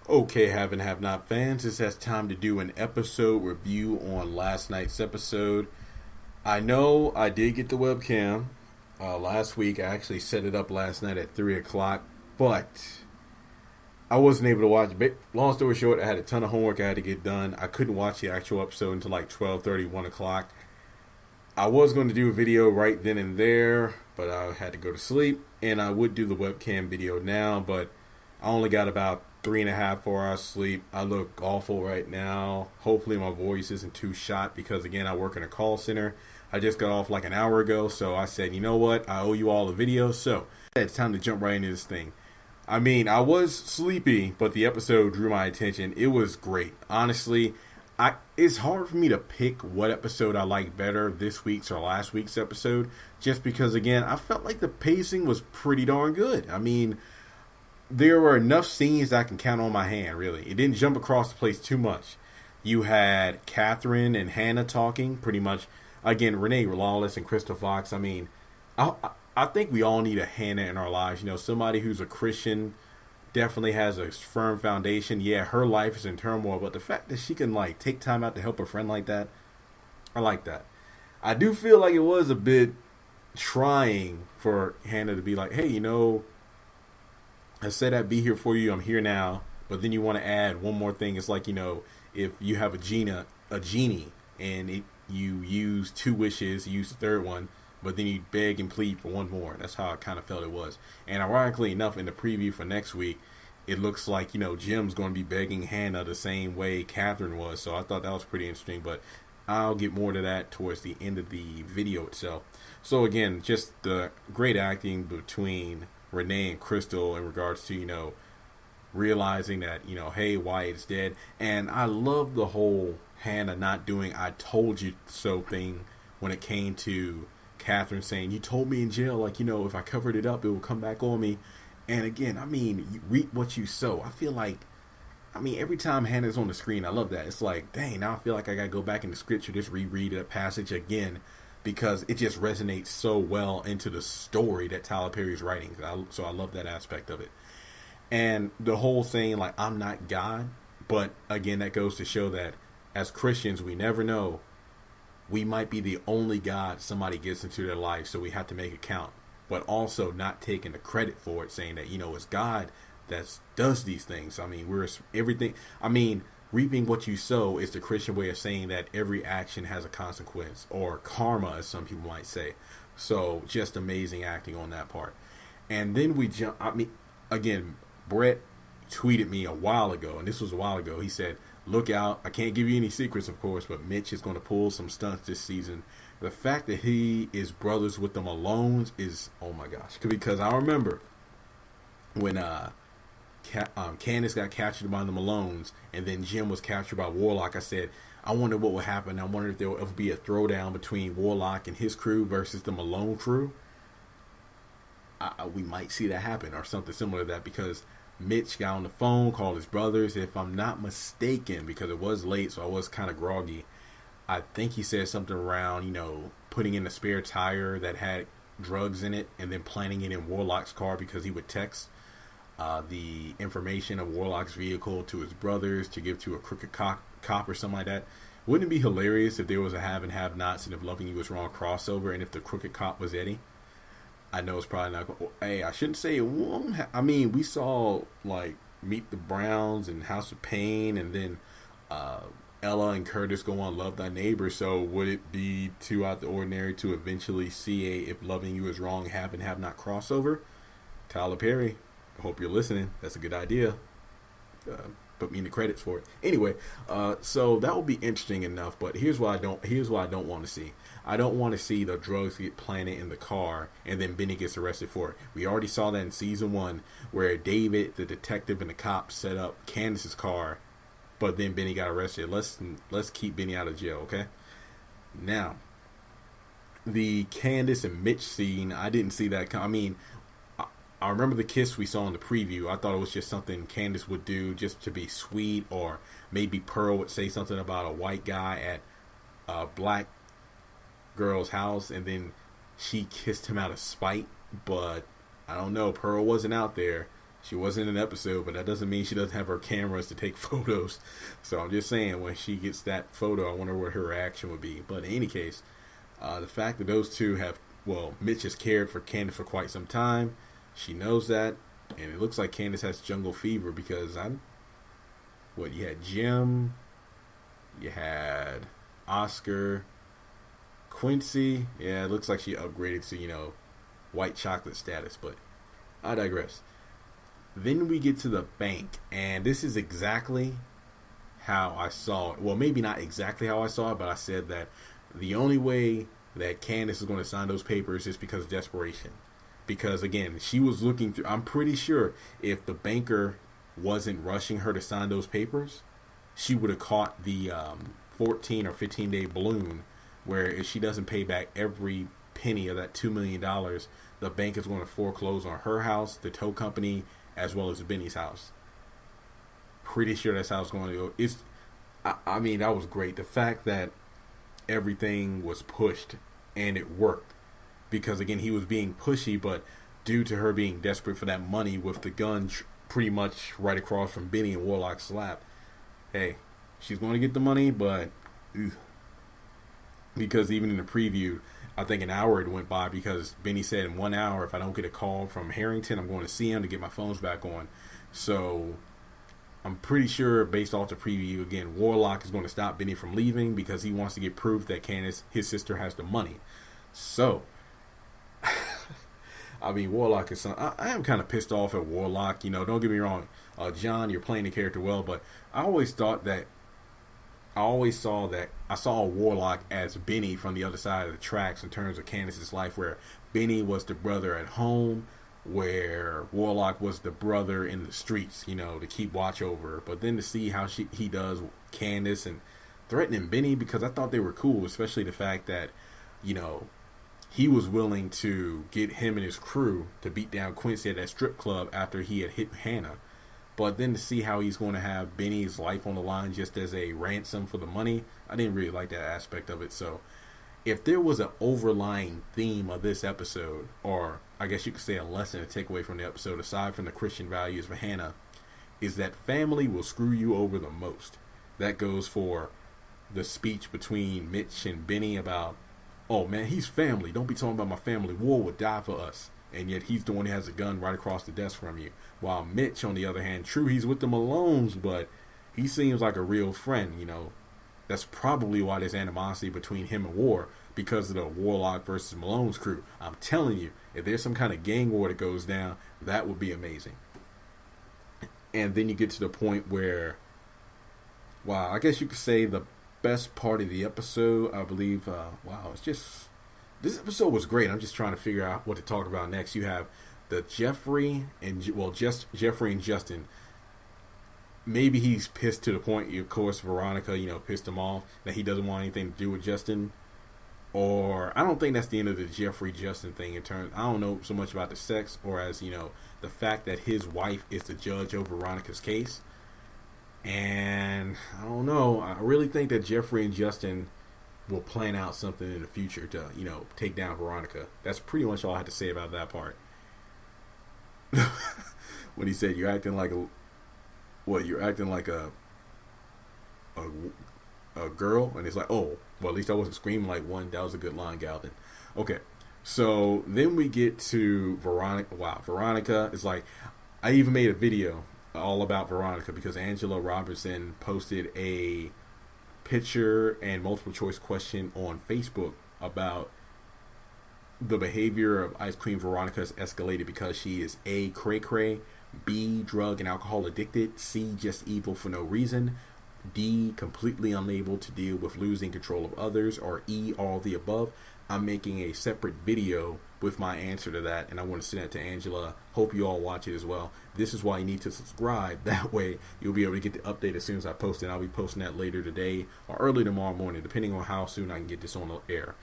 Okay, have and have not fans, it's that time to do an episode review on last night's episode. I know I did get the webcam last week. I actually set it up last night at 3 o'clock, but I wasn't able to watch it. Long story short, I had a ton of homework I had to get done. I couldn't watch the actual episode until like 12:30, 1 o'clock. I was going to do a video right then and there, but I had to go to sleep, and I would do the webcam video now, but I only got about 3.5, 4 hours sleep. I look awful right now. Hopefully my voice isn't too shot because, again, I work in a call center. I just got off like an hour ago, so I said, you know what? I owe you all a video, so it's time to jump right into this thing. I mean, I was sleepy, but the episode drew my attention. It was great. Honestly, it's hard for me to pick what episode I like better, this week's or last week's episode, just because, again, I felt like the pacing was pretty darn good. I mean, there were enough scenes that I can count on my hand, really. It didn't jump across the place too much. You had Catherine and Hannah talking, pretty much. Again, Renee Lawless and Crystal Fox. I mean, I think we all need a Hannah in our lives. You know, somebody who's a Christian, definitely has a firm foundation. Yeah, her life is in turmoil, but the fact that she can like take time out to help a friend like that, I like that. I do feel like it was a bit trying for Hannah to be like, hey, I said I'd be here for you. I'm here now. But then you want to add one more thing. It's like, if you have a genie, and you use two wishes, you use the third one, but then you beg and plead for one more. That's how I kind of felt it was. And ironically enough, in the preview for next week, it looks like, Jim's going to be begging Hannah the same way Catherine was. So I thought that was pretty interesting. But I'll get more to that towards the end of the video itself. So again, just the great acting between Renee and Crystal in regards to, realizing that, hey, Wyatt is dead. And I love the whole Hannah not doing I told you so thing when it came to Catherine saying, you told me in jail, like, if I covered it up, it would come back on me. And again, I mean, you reap what you sow. I feel like, every time Hannah's on the screen, I love that. It's like, dang, now I feel like I got to go back in the scripture, just reread that passage again, because it just resonates so well into the story that Tyler Perry's writing. So I love that aspect of it. And the whole thing, like, I'm not God. But again, that goes to show that as Christians, we never know. We might be the only God somebody gets into their life, so we have to make it count. But also not taking the credit for it, saying that, it's God that does these things. We're everything. Reaping what you sow is the Christian way of saying that every action has a consequence, or karma, as some people might say. So just amazing acting on that part. And then we jump. Again, Brett tweeted me a while ago, and this was a while ago. He said, look out. I can't give you any secrets, of course, but Mitch is going to pull some stunts this season. The fact that he is brothers with the Malones is, oh my gosh. Because I remember when Candace got captured by the Malones, and then Jim was captured by Warlock. I said, I wonder what would happen. I wonder if there will ever be a throwdown between Warlock and his crew versus the Malone crew. We might see that happen, or something similar to that, because Mitch got on the phone, called his brothers, if I'm not mistaken, because it was late, so I was kind of groggy. I think he said something around, putting in a spare tire that had drugs in it, and then planting it in Warlock's car, because he would text the information of Warlock's vehicle to his brothers to give to a crooked cop or something like that. Wouldn't it be hilarious if there was a have and have nots, and if Loving You Was Wrong crossover, and if the crooked cop was Eddie? I know it's probably not. Hey, I shouldn't say it won't. We saw like Meet the Browns and House of Pain, and then Ella and Curtis go on Love Thy Neighbor. So would it be too out the ordinary to eventually see a If Loving You Is Wrong have and have not crossover? Tyler Perry, I hope you're listening. That's a good idea. Put me in the credits for it. Anyway, so that will be interesting enough. But here's what I don't want to see. I don't want to see the drugs get planted in the car and then Benny gets arrested for it. We already saw that in season 1, where David, the detective, and the cop set up Candace's car, but then Benny got arrested. Let's keep Benny out of jail, okay? Now, the Candace and Mitch scene, I didn't see that. I remember the kiss we saw in the preview. I thought it was just something Candace would do just to be sweet, or maybe Pearl would say something about a white guy at a black girl's house, and then she kissed him out of spite. But I don't know. Pearl wasn't out there. She wasn't in an episode, but that doesn't mean she doesn't have her cameras to take photos. So I'm just saying, when she gets that photo, I wonder what her reaction would be. But in any case, the fact that those two have, well, Mitch has cared for Candace for quite some time. She knows that. And it looks like Candace has jungle fever because you had Jim, you had Oscar, Quincy. Yeah, it looks like she upgraded to, white chocolate status, but I digress. Then we get to the bank, and this is exactly how I saw it. Well, maybe not exactly how I saw it, but I said that the only way that Candace is going to sign those papers is because of desperation. Because, again, she was looking through. I'm pretty sure if the banker wasn't rushing her to sign those papers, she would have caught the 14 or 15-day balloon where if she doesn't pay back every penny of that $2 million, the bank is going to foreclose on her house, the tow company, as well as Benny's house. Pretty sure that's how it's going to go. I mean, that was great. The fact that everything was pushed and it worked. Because, again, he was being pushy, but due to her being desperate for that money with the gun pretty much right across from Benny and Warlock's lap, hey, she's going to get the money, but because even in the preview, I think an hour had went by because Benny said in 1 hour, if I don't get a call from Harrington, I'm going to see him to get my phones back on. So I'm pretty sure, based off the preview, again, Warlock is going to stop Benny from leaving because he wants to get proof that Candace, his sister, has the money. So, I mean, Warlock is I am kind of pissed off at Warlock. Don't get me wrong. John, you're playing the character well, but I always saw Warlock as Benny from the other side of the tracks in terms of Candace's life, where Benny was the brother at home, where Warlock was the brother in the streets, to keep watch over her. But then to see how he does Candace and threatening Benny, because I thought they were cool, especially the fact that, he was willing to get him and his crew to beat down Quincy at that strip club after he had hit Hannah. But then to see how he's going to have Benny's life on the line just as a ransom for the money, I didn't really like that aspect of it. So if there was an overlying theme of this episode, or I guess you could say a lesson to take away from the episode, aside from the Christian values for Hannah, is that family will screw you over the most. That goes for the speech between Mitch and Benny about, oh man, he's family. Don't be talking about my family. War would die for us. And yet he's the one who has a gun right across the desk from you. While Mitch, on the other hand, true, he's with the Malones, but he seems like a real friend, That's probably why there's animosity between him and War, because of the Warlock versus Malone's crew. I'm telling you, if there's some kind of gang war that goes down, that would be amazing. And then you get to the point where, wow, I guess you could say the best part of the episode, I believe, it's just, this episode was great. I'm just trying to figure out what to talk about next. You have the Jeffrey and Justin. Maybe he's pissed to the point, of course, Veronica, pissed him off that he doesn't want anything to do with Justin. Or I don't think that's the end of the Jeffrey Justin thing in terms. I don't know so much about the sex, or as the fact that his wife is the judge over Veronica's case. And I don't know. I really think that Jeffrey and Justin will plan out something in the future to, take down Veronica. That's pretty much all I had to say about that part. When he said, you're acting like a girl, and it's like, oh, well, at least I wasn't screaming like one. That was a good line, Galvin. Okay, so then we get to Veronica. Wow, Veronica is like, I even made a video all about Veronica because Angela Robertson posted a picture and multiple choice question on Facebook about the behavior of Ice Cream Veronica has escalated because she is A, cray-cray, B, drug and alcohol addicted, C, just evil for no reason, D, completely unable to deal with losing control of others, or E, all the above. I'm making a separate video with my answer to that, and I want to send it to Angela. Hope you all watch it as well. This is why you need to subscribe. That way you'll be able to get the update as soon as I post it. I'll be posting that later today or early tomorrow morning, depending on how soon I can get this on the air.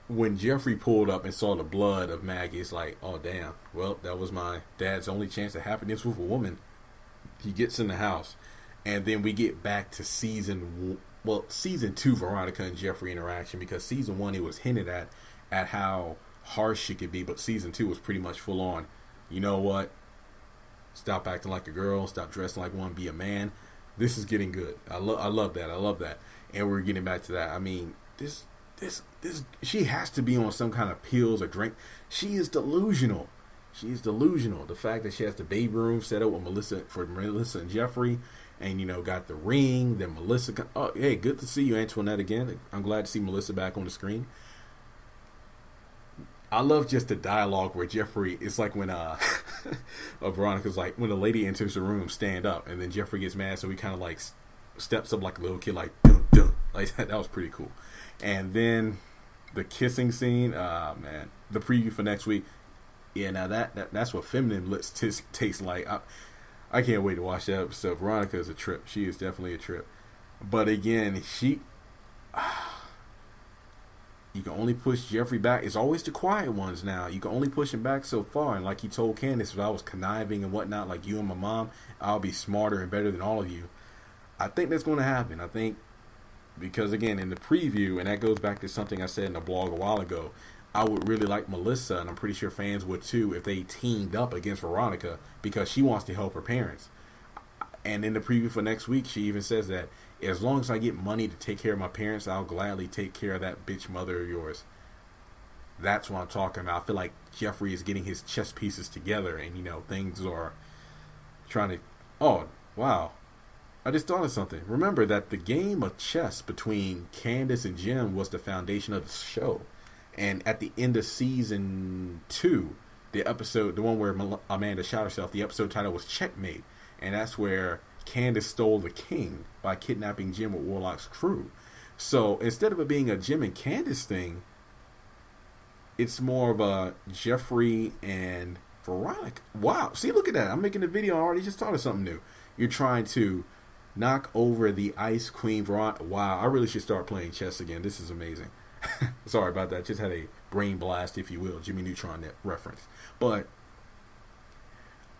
When Jeffrey pulled up and saw the blood of Maggie, it's like, oh damn, well, that was my dad's only chance of happiness with a woman. He gets in the house, and then we get back to season 2 Veronica and Jeffrey interaction, because season 1 it was hinted at how harsh she could be, but season 2 was pretty much full on. you know what? Stop acting like a girl. Stop dressing like one. Be a man. This is getting good. I love that. I love that. And we're getting back to that. I mean, this. She has to be on some kind of pills or drink. She is delusional. She is delusional. The fact that she has the baby room set up with Melissa and Jeffrey, and got the ring. Then Melissa. Oh, hey, good to see you, Antoinette, again. I'm glad to see Melissa back on the screen. I love just the dialogue where Jeffrey, it's like when Veronica's like, when the lady enters the room, stand up, and then Jeffrey gets mad, so he kind of like steps up like a little kid, like dun, dun, like that. That was pretty cool. And then the kissing scene, man, the preview for next week. Yeah, now that's what feminine lips taste like. I can't wait to watch that episode. Veronica is a trip. She is definitely a trip. But again, you can only push Jeffrey back. It's always the quiet ones now. You can only push him back so far. And like he told Candace, if I was conniving and whatnot, like you and my mom, I'll be smarter and better than all of you. I think that's going to happen. I think because, again, in the preview, and that goes back to something I said in the blog a while ago, I would really like Melissa, and I'm pretty sure fans would too, if they teamed up against Veronica because she wants to help her parents. And in the preview for next week, she even says that as long as I get money to take care of my parents, I'll gladly take care of that bitch mother of yours. That's what I'm talking about. I feel like Jeffrey is getting his chess pieces together, and things are trying to. Oh wow! I just thought of something. Remember that the game of chess between Candace and Jim was the foundation of the show, and at the end of season 2, the episode, the one where Amanda shot herself, the episode title was Checkmate, and that's where Candace stole the king by kidnapping Jim with Warlock's crew. So instead of it being a Jim and Candace thing, it's more of a Jeffrey and Veronica. Wow. See, look at that. I'm making a video. I already just thought of something new. You're trying to knock over the Ice Queen Veronica. Wow. I really should start playing chess again. This is amazing. Sorry about that. Just had a brain blast, if you will. Jimmy Neutron reference. But,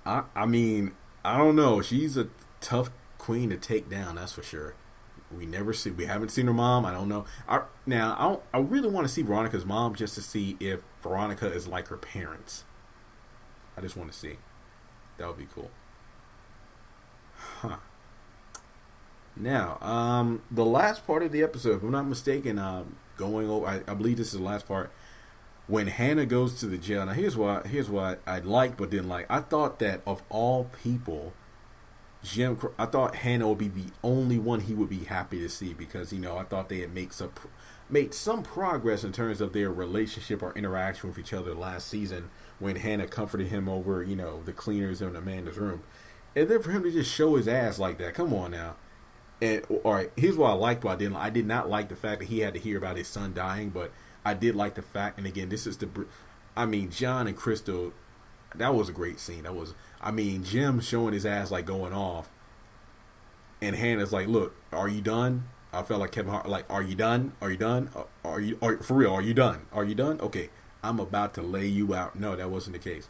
I mean, I don't know. She's a tough queen to take down, that's for sure. We haven't seen her mom. I don't know. I really want to see Veronica's mom just to see if Veronica is like her parents. I just want to see. That would be cool. Huh. Now, the last part of the episode, if I'm not mistaken, going over, I believe this is the last part, when Hannah goes to the jail. Now, here's what I liked but didn't like. I thought that of all people, I thought Hannah would be the only one he would be happy to see because, I thought they had made some progress in terms of their relationship or interaction with each other last season when Hannah comforted him over, the cleaners in Amanda's room. And then for him to just show his ass like that, come on now. And all right, here's what I liked, but I did not like the fact that he had to hear about his son dying, but I did like the fact, and again, this is John and Crystal, that was a great scene. Jim showing his ass like going off, and Hannah's like, "Look, are you done?" I felt like Kevin Hart, like, "Are you done? Are you done? For real? Are you done? Are you done? Okay, I'm about to lay you out." No, that wasn't the case.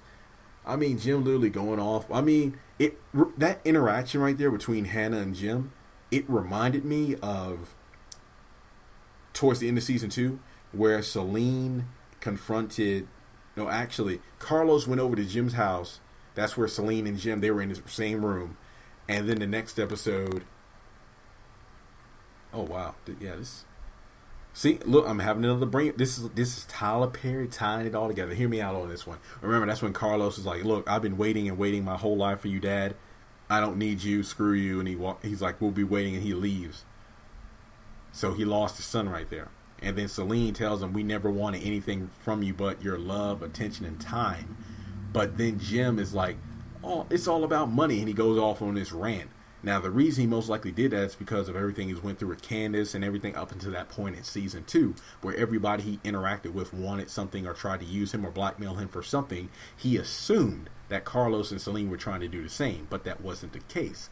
Jim literally going off. That interaction right there between Hannah and Jim, it reminded me of towards the end of season 2, where Celine confronted. No, actually, Carlos went over to Jim's house. That's where Celine and Jim, they were in the same room. And then the next episode. Oh, wow. Yeah, this. See, look, I'm having another brain. This is Tyler Perry tying it all together. Hear me out on this one. Remember, that's when Carlos was like, "Look, I've been waiting and waiting my whole life for you, Dad. I don't need you. Screw you." And he's like, "We'll be waiting," and he leaves. So he lost his son right there. And then Celine tells him, "We never wanted anything from you but your love, attention, and time." But then Jim is like, "Oh, it's all about money," and he goes off on this rant. Now, the reason he most likely did that is because of everything he's went through with Candace and everything up until that point in season 2, where everybody he interacted with wanted something or tried to use him or blackmail him for something. He assumed that Carlos and Celine were trying to do the same, but that wasn't the case,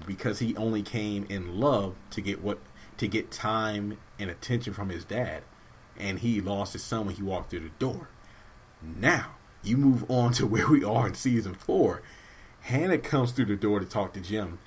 because he only came in love to get time and attention from his dad, and he lost his son when he walked through the door. Now you move on to where we are in season 4. Hannah comes through the door to talk to Jim,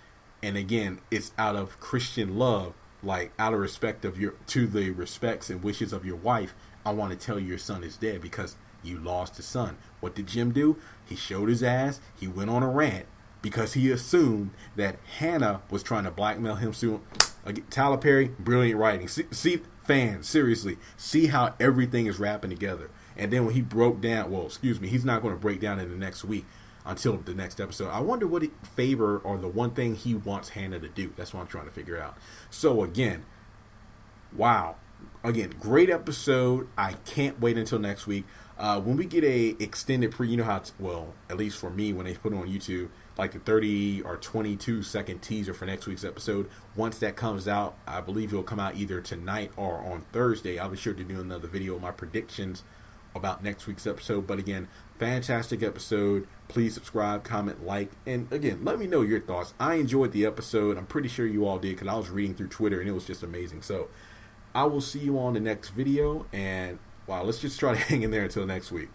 and again, it's out of Christian love, like out of respect to the respects and wishes of your wife. I want to tell you your son is dead, because You lost his son. What did Jim do? He showed his ass. He went on a rant because he assumed that Hannah was trying to blackmail him soon. Tyler Perry, brilliant writing. See, fans, seriously, see how everything is wrapping together. And then when he broke down, he's not going to break down in the next week until the next episode. I wonder what favor or the one thing he wants Hannah to do. That's what I'm trying to figure out. So again, wow. Again, great episode. I can't wait until next week. When we get a extended you know how it's, well, at least for me, when they put it on YouTube, like the 30 or 22 second teaser for next week's episode. Once that comes out, I believe it'll come out either tonight or on Thursday. I'll be sure to do another video of my predictions about next week's episode. But again, fantastic episode. Please subscribe, comment, like, and again, let me know your thoughts. I enjoyed the episode. I'm pretty sure you all did because I was reading through Twitter and it was just amazing. So I will see you on the next video, and wow, let's just try to hang in there until next week.